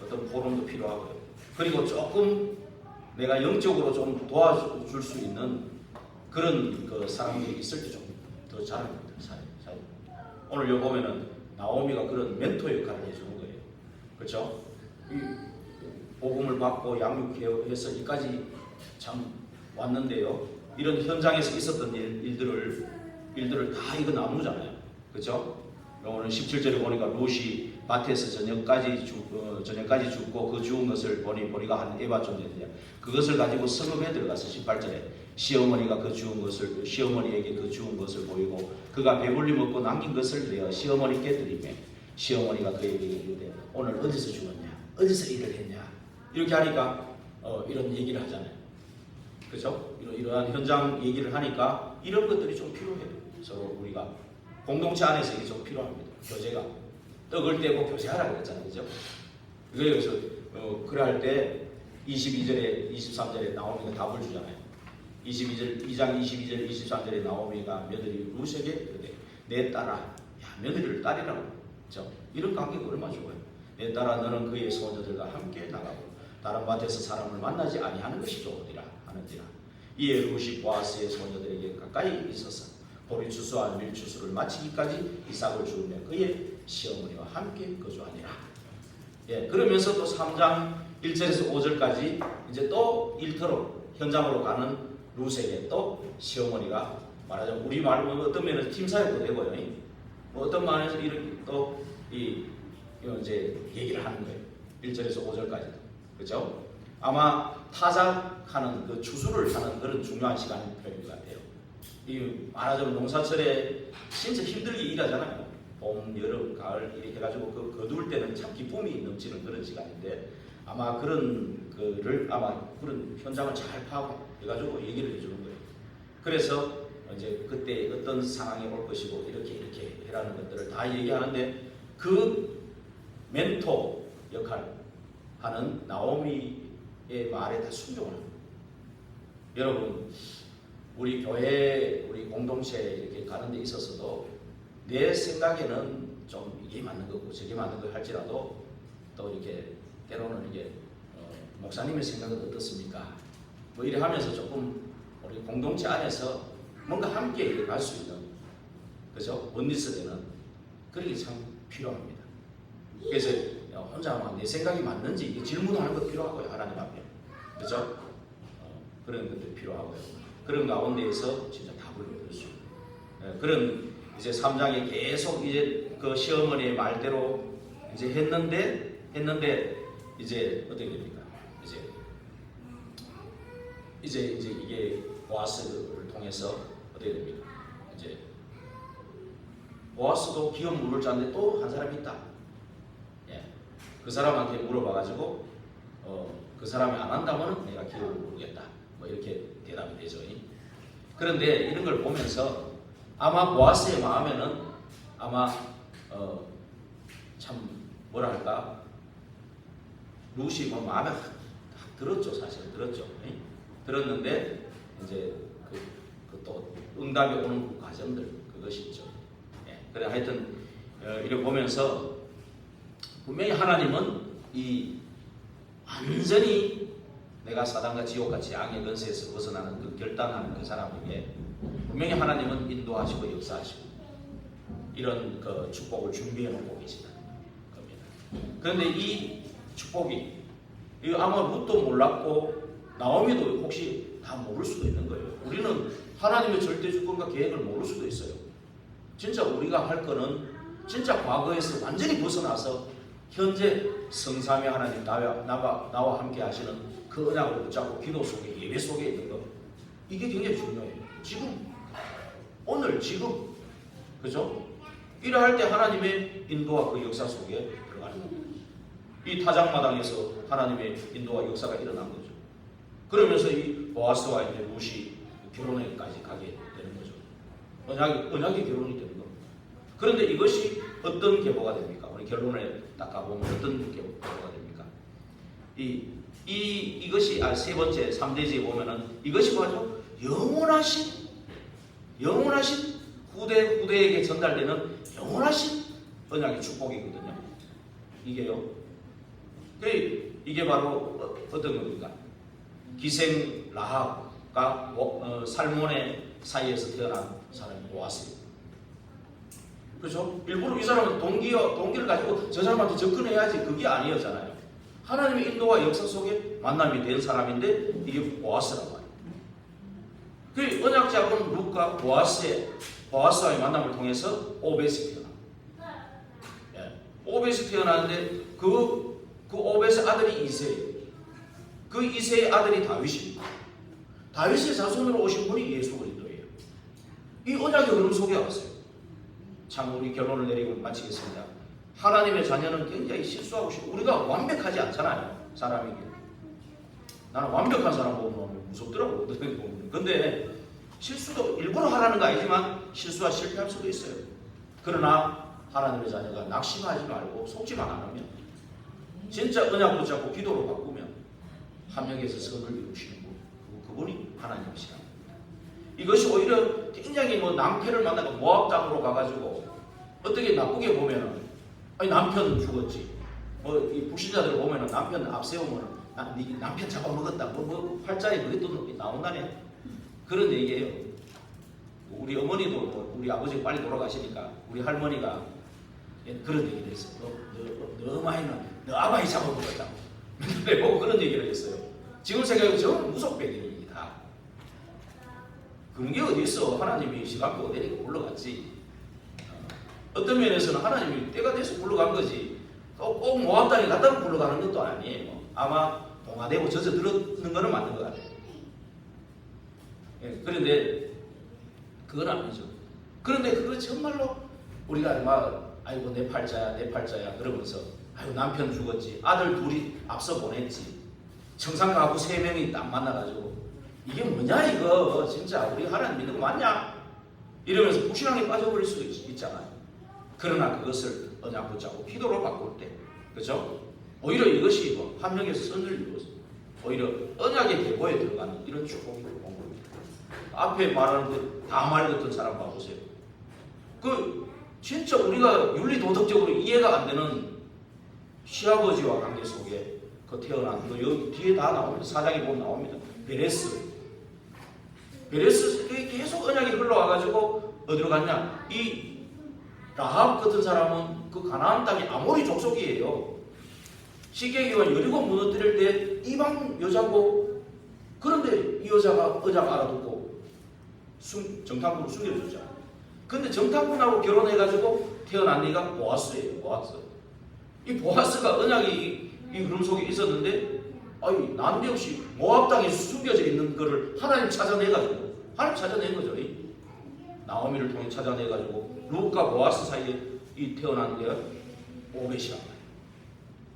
어떤 포럼도 필요하고요. 그리고 조금 내가 영적으로 좀 도와줄 수 있는 그런 그 사람들이 있을 때 좀 더 잘합니다. 오늘 여기 보면은 나오미가 그런 멘토 역할을 해주는 거예요. 그렇죠? 이 복음을 받고 양육해서 여기까지 참 왔는데요. 이런 현장에서 있었던 일들을 다 이거 나누잖아요. 그렇죠? 오늘 17절에 보니까 룻이 밭에서 저녁까지 죽고 그 죽은 것을 보니 보리가 한 에바 좀 되느냐. 그것을 가지고 성읍에 들어가서 18절에 시어머니가 그 죽은 것을 시어머니에게 그 죽은 것을 보이고 그가 배불리 먹고 남긴 것을 내어 시어머니께 드리매 시어머니가 그에게 이르되 오늘 어디서 죽었냐? 어디서 일을 했냐? 이렇게 하니까 이런 얘기를 하잖아요. 그렇죠? 이러한 현장 얘기를 하니까 이런 것들이 좀 필요해요. 서로 우리가 공동체 안에서 이게 좀 필요합니다. 교제가 떡을 떼고 교제하라고 했잖아요. 그죠? 그래서 그래 할 때 22절에 23절에 나오미가 답을 주잖아요. 2장 22절 23절에 나오미가 며느리 룻에게 그러되 내 딸아 야 며느리를 딸이라고 그렇죠? 이런 관계가 얼마나 좋아요. 내 딸아 너는 그의 소녀들과 함께 나가고 다른 밭에서 사람을 만나지 아니하는 것이 좋으리라 하는지라. 이에 룻이 보아스의 소녀들에게 가까이 있어서 보리 추수와 밀 추수를 마치기까지 이삭을 주우며 그의 시어머니와 함께 거주하니라. 예, 그러면서 또 3장 1절에서 5절까지 이제 또 일터로 현장으로 가는 룻에게 또 시어머니가 말하자면 우리 말로 어떤 면에서 팀사역도 되고요. 뭐 어떤 면에서 이렇게 또 이제 얘기를 하는 거예요. 1절에서 5절까지. 그렇죠? 아마 타작하는 그 추수를 하는 그런 중요한 시간인 편인 것 같아요. 이 말하자면 농사철에 진짜 힘들게 일하잖아요. 봄, 여름, 가을 이렇게 해가지고 그 거둘 때는 참 기쁨이 넘치는 그런 시간인데 아마 그런 그런 현장을 잘 파악해가지고 얘기를 해주는 거예요. 그래서 이제 그때 어떤 상황이 올 것이고 이렇게 해라는 것들을 다 얘기하는데 그 멘토 역할 하는 나오미의 말에 다 순종을 합니다. 여러분 우리 교회 우리 공동체 이렇게 가는 데 있어서도 내 생각에는 좀 이게 맞는 거고 저게 맞는 거 할지라도 또 이렇게 때로는 이게 목사님의 생각은 어떻습니까? 뭐 이래 하면서 조금 우리 공동체 안에서 뭔가 함께 갈 수 있는 그죠? 원리스되는 그런 게 참 필요합니다. 그래서 혼자 내 생각이 맞는지 이게 질문하는 것 필요하고요. 하나님 앞에. 그죠? 그런 것들 필요하고요. 그런 가운데에서 진짜 답을 얻을 수 있는 그런 이제 3장에 계속 이제 그 시어머니의 말대로 이제 했는데 이제 어떻게 됩니까? 이제 이게 보아스를 통해서 어떻게 됩니까? 이제 보아스도 기업 물을 자는데 또 한 사람이 있다. 예. 그 사람한테 물어봐가지고 그 사람이 안 한다면 내가 기업을 물겠다. 뭐 이렇게 대답이 되죠. 그런데 이런 걸 보면서 아마 보아스의 마음에는 아마 참 뭐랄까 룻이 뭐 마음에 들었죠. 사실 들었죠. 들었는데 이제 또 응답이 오는 그 과정들 그것이 있죠. 예. 그래 하여튼 이렇게 보면서 분명히 하나님은 이 완전히 내가 사단과 지옥과 재앙의 근세에서 벗어나는 그 결단하는 그 사람에게 분명히 하나님은 인도하시고 역사하시고 이런 그 축복을 준비해 놓고 계시다는 겁니다. 그런데 이 축복이 아마 룻도 몰랐고 나오미도 혹시 다 모를 수도 있는 거예요. 우리는 하나님의 절대 주권과 계획을 모를 수도 있어요. 진짜 우리가 할 거는 진짜 과거에서 완전히 벗어나서 현재 성삼위 하나님 나와 함께 하시는 그 언약을 붙잡고 기도 속에 예배 속에 있는 거 이게 굉장히 중요해요. 지금 오늘 지금 그죠? 이러할 때 하나님의 인도와 그 역사 속에 들어가는 겁니다. 이 타작마당에서 하나님의 인도와 역사가 일어난 거죠. 그러면서 이 보아스와 이제 룻이 결혼에까지 가게 되는 거죠. 언약이 결혼이 되는 겁니다. 그런데 이것이 어떤 계보가 됩니까? 우리 결론에 딱 가보면 어떤 계보가 됩니까? 이것이 세 번째 3대지에 보면은 이것이 바로 영원하신 후대에게 전달되는 영원하신 언약의 축복이거든요. 이게요. 이게 바로 어떤 겁니까? 기생 라합과 살몬의 사이에서 태어난 사람이 보아스예요. 그렇죠? 일부러 이 사람은 동기를 가지고 저 사람한테 접근해야지 그게 아니었잖아요. 하나님의 인도와 역사 속에 만남이 된 사람인데 이게 보아스라고 해요. 그 언약자분 룻과 보아스와의 만남을 통해서 오벳이 태어납니다. 예. 오벳이 태어나는데 그 오벳의 아들이 이새예요. 그 이새의 아들이 다윗입니다. 다윗의 자손으로 오신 분이 예수 그리스도예요. 이 언약의 흐름 속에 왔어요. 참 우리 결론을 내리고 마치겠습니다. 하나님의 자녀는 굉장히 실수하고 싶고 우리가 완벽하지 않잖아요. 사람이. 나는 완벽한 사람 보면 무섭더라고. 근데 실수도 일부러 하라는 거 아니지만 실수와 실패할 수도 있어요. 그러나 하나님의 자녀가 낙심하지 말고 속지만 않으면 진짜 언약 붙잡고 기도로 바꾸면 함령에서 선을 이루시는 분 그분이 하나님이시라. 이것이 오히려 굉장히 남편을 만나고 모압 땅으로 가가지고 어떻게 나쁘게 보면은 아니 남편 죽었지. 이 불신자들 보면은 남편 앞세우면은 네 남편 잡아먹었다. 팔자에 그게 또 나온다네. 그런 얘기예요. 우리 어머니도 우리 아버지가 빨리 돌아가시니까 우리 할머니가 그런 얘기를 했어요. 너 어머니는 너 아바이 잡아먹었다고. 근데 보고 그런 얘기를 했어요. 지금 생각해보면 저는 무속백이다. 그런 게 어디 있어. 하나님이 시간표 내리고 불러갔지. 어떤 면에서는 하나님이 때가 돼서 불러간 거지. 꼭 모압 땅에 갔다가 불러가는 것도 아니에요. 아마 동화되고 젖어들었는 거는 맞는 것 같아요. 그런데 그건 아니죠. 그런데 그거 정말로 우리가 막 아이고 내 팔자야 그러면서 아이고 남편 죽었지. 아들 둘이 앞서 보냈지. 청산 가구 3명이 딱 만나가지고 이게 뭐냐 이거 진짜 우리 하나님 믿는 거 맞냐? 이러면서 불신앙에 빠져버릴 수도 있잖아요. 그러나 그것을 언약 붙잡고 기도로 바꿀 때 그렇죠? 오히려 이것이 함령에서 선을 이루어서 오히려 언약의 계보에 들어가는 이런 축복이 온 겁니다. 앞에 말하는 그 다말 같은 사람 봐보세요. 진짜 우리가 윤리 도덕적으로 이해가 안 되는 시아버지와 관계 속에 태어난 여기 뒤에 다 나옵니다. 사장에 보면 나옵니다. 베레스 계속 언약이 흘러와가지고 어디로 갔냐? 이 라합 같은 사람은 그 가나안 땅이 아모리 족속이에요. 식객이와 여리고 무너뜨릴 때 이방 여자고, 그런데 이 여자가 알아듣고 정탐꾼을 숨겨줬잖아. 근데 정탐꾼하고 결혼해가지고 태어난 애가 보아스예요. 이 보아스가 언약이 이 흐름 속에 있었는데, 아니 난데없이 모압 땅에 숨겨져 있는 거를 하나님 찾아내가지고, 하나님 찾아낸 거죠. 나오미를 통해 찾아내가지고 룻과 보아스 사이에 이 태어난 게 오벳이란 말이에요.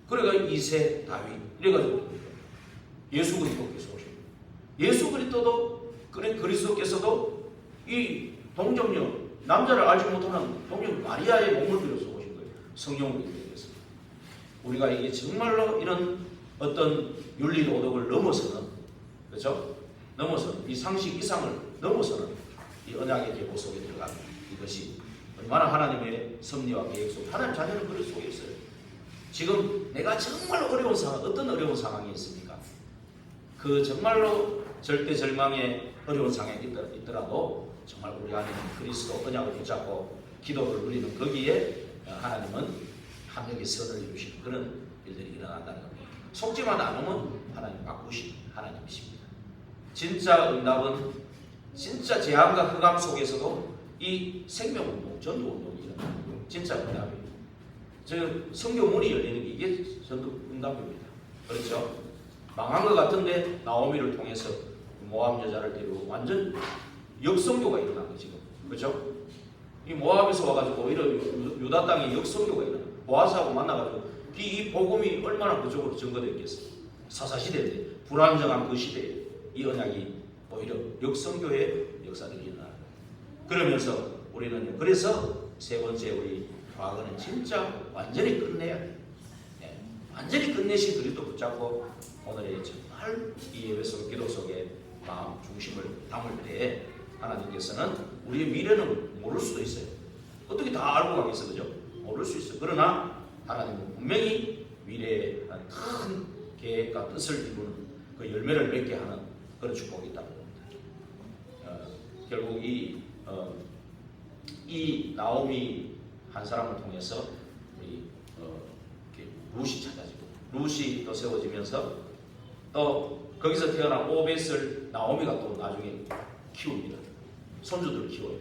그러니까 이세 다윗 이래가지고 예수 그리스도께서 오십니다. 예수 그리스도도 그리스도께서도 이 동정녀, 남자를 알지 못하는 동정 마리아의 몸을 들여서 오신 거예요. 성령으로 인도해서. 우리가 이게 정말로 이런 어떤 윤리 도덕을 넘어서는, 그렇죠? 넘어서는 이 상식 이상을 넘어서는 이 언약의 계보 속에 들어가는 이것이 얼마나 하나님의 섭리와 계획 속, 하나님 자녀는 그럴 속에 있어요. 지금 내가 정말 어려운 상황, 어떤 어려운 상황이 있습니까? 그 정말로 절대절망의 어려운 상황이 있더라도 정말 우리 안에 그리스도 언약을 붙잡고 기도를 누리는 거기에 하나님은 하늘의 선을 이루시는 그런 일들이 일어난다는 겁니다. 속지만 않으면 하나님 바꾸신 하나님이십니다. 진짜 응답은 진짜 재앙과 흑암 속에서도 이 생명운동, 전도운동이 일어나는 거예요. 진짜 응답이에요. 성교문이 열리는 게 이게 전도 응답입니다. 그렇죠? 망한 것 같은데 나오미를 통해서 모압 여자를 데리고 완전 역성교가 일어난 거예요. 지금. 그렇죠? 이 모압에서 와가지고 오히려 유다 땅에 역성교가 일어나. 보아스하고 만나가지고 이 복음이 얼마나 그쪽으로 전거되어 있겠어요. 사사시대인데 불안정한 그 시대에 이 언약이 오히려 역성교의 역사들이 일어나는 거예요. 그러면서 우리는 그래서 세 번째 우리 과거는 진짜 완전히 끝내야 돼요. 네. 완전히 끝내신 그리스도 붙잡고 오늘의 정말 이 예배 속 기도 속에 마음 중심을 담을 때 하나님께서는 우리의 미래는 모를 수도 있어요. 어떻게 다 알고 가겠어, 그죠? 모를 수 있어요. 그러나 하나님은 분명히 미래에 큰 계획과 뜻을 이루는 그 열매를 맺게 하는 그런 축복이 있다는 겁니다. 결국 이 나오미 한 사람을 통해서 우리 룻이 찾아지고 룻이 또 세워지면서 또 거기서 태어난 오벳을 나오미가 또 나중에 키웁니다. 손주들 키워요.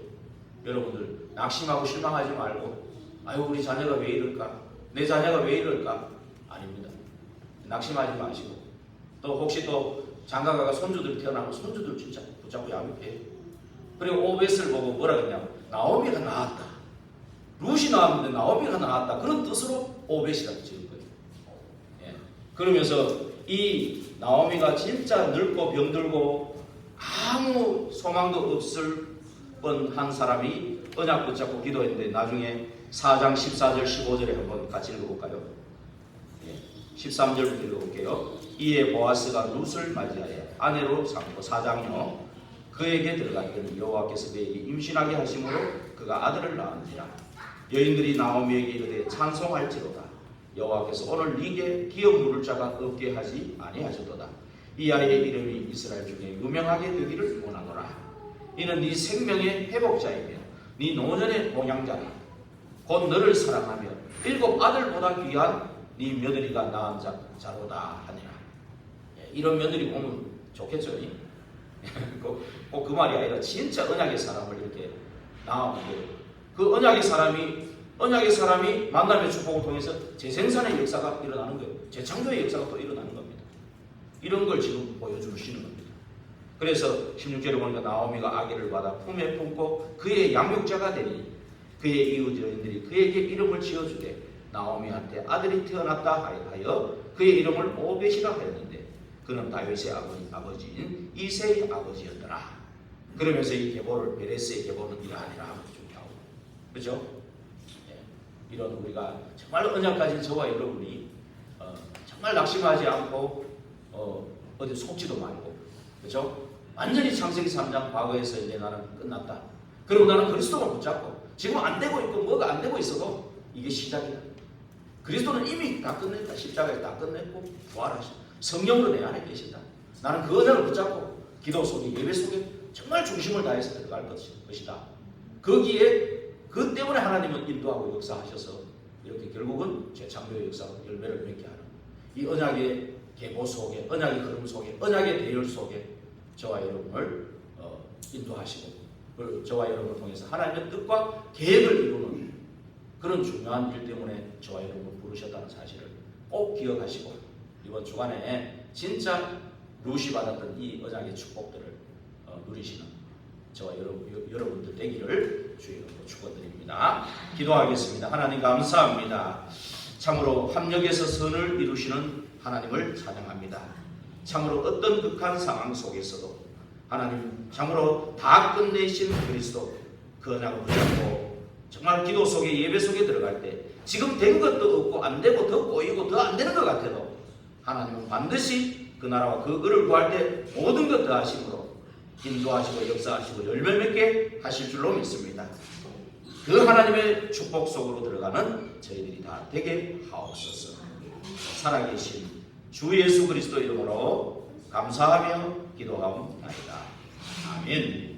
여러분들 낙심하고 실망하지 말고, 아유 우리 자녀가 왜 이럴까? 내 자녀가 왜 이럴까? 아닙니다. 낙심하지 마시고, 또 혹시 또 장가가가 손주들이 태어나면 손주들 진짜 붙잡고 양육해요. 그리고 오벳을 보고 뭐라 그러냐면 나오미가 낳았다. 룻이 나왔는데 나오미가 나왔다. 그런 뜻으로 오벳이라고 지은 거예요. 예. 그러면서 이 나오미가 진짜 늙고 병들고 아무 소망도 없을 뻔한 사람이 언약 붙잡고 기도했는데 나중에 4장 14절 15절에 한번 같이 읽어볼까요? 예. 13절부터 읽어볼게요. 이에 보아스가 룻을 맞이하여 아내로 삼고 4장요 그에게 들어갔더니 여호와께서 그에게 임신하게 하심으로 그가 아들을 낳았느니라. 여인들이 나오미에게 이르되 찬송할지로다. 여호와께서 오늘 네게 기업 물을 자가 없게 하지 아니하셨도다. 이 아이의 이름이 이스라엘 중에 유명하게 되기를 원하노라. 이는 네 생명의 회복자이며 네 노년의 봉양자라. 곧 너를 사랑하며 7 아들보다 귀한 네 며느리가 낳은 자로다 하니라. 이런 며느리 보면 좋겠죠. 꼭 그 말이 아니라 진짜 언약의 사람을 이렇게 낳았는데 그 언약의 사람이 만남의 축복을 통해서 재생산의 역사가 일어나는 거예요. 재창조의 역사가 또 일어나는 겁니다. 이런 걸 지금 보여주시는 겁니다. 그래서 16절에 보니까 나오미가 아기를 받아 품에 품고 그의 양육자가 되니 그의 이웃 여인들이 그에게 이름을 지어주되 나오미한테 아들이 태어났다 하여 그의 이름을 오벳이라 하였는데 그는 다윗의 아버지인 이새의 아버지였더라. 그러면서 이 계보를 베레스의 계보는 이러하니라 하고 좀 나오고, 그렇죠? 예. 이런 우리가 정말 언약 가진 저와 여러분이 정말 낙심하지 않고 어디 속지도 말고, 그렇죠? 완전히 창세기 3장 과거에서 이제 나는 끝났다. 그리고 나는 그리스도만 붙잡고 지금 안 되고 있고 뭐가 안 되고 있어도 이게 시작이다. 그리스도는 이미 다 끝냈다. 십자가에 다 끝냈고 부활하셨다. 성령으로 내 안에 계신다. 나는 그 언약을 붙잡고 기도 속에 예배 속에 정말 중심을 다해서 들어갈 것이다. 거기에 그 때문에 하나님은 인도하고 역사하셔서 이렇게 결국은 재창조의 역사 열매를 맺게 하는 이 언약의 계보 속에, 언약의 흐름 속에, 언약의 대열 속에 저와 여러분을 인도하시고 저와 여러분을 통해서 하나님의 뜻과 계획을 이루는 그런 중요한 일 때문에 저와 여러분을 부르셨다는 사실을 꼭 기억하시고 이번 주간에 진짜 루시 받았던 이 언약의 축복들을 누리시는 저와 여러분들 되기를 주의 이름으로 축원드립니다. 기도하겠습니다. 하나님 감사합니다. 참으로 합력에서 선을 이루시는 하나님을 찬양합니다. 참으로 어떤 극한 상황 속에서도 하나님 참으로 다 끝내신 그리스도 그 언약을 붙잡고 정말 기도 속에 예배 속에 들어갈 때 지금 된 것도 없고 안 되고 더 꼬이고 더 안 되는 것 같아도 하나님은 반드시 그 나라와 그 을을 구할 때 모든 것 다 하심으로 인도하시고 역사하시고 열매 맺게 하실 줄로 믿습니다. 그 하나님의 축복 속으로 들어가는 저희들이 다 되게 하옵소서. 살아계신 주 예수 그리스도 이름으로 감사하며 기도하옵나이다. 아멘.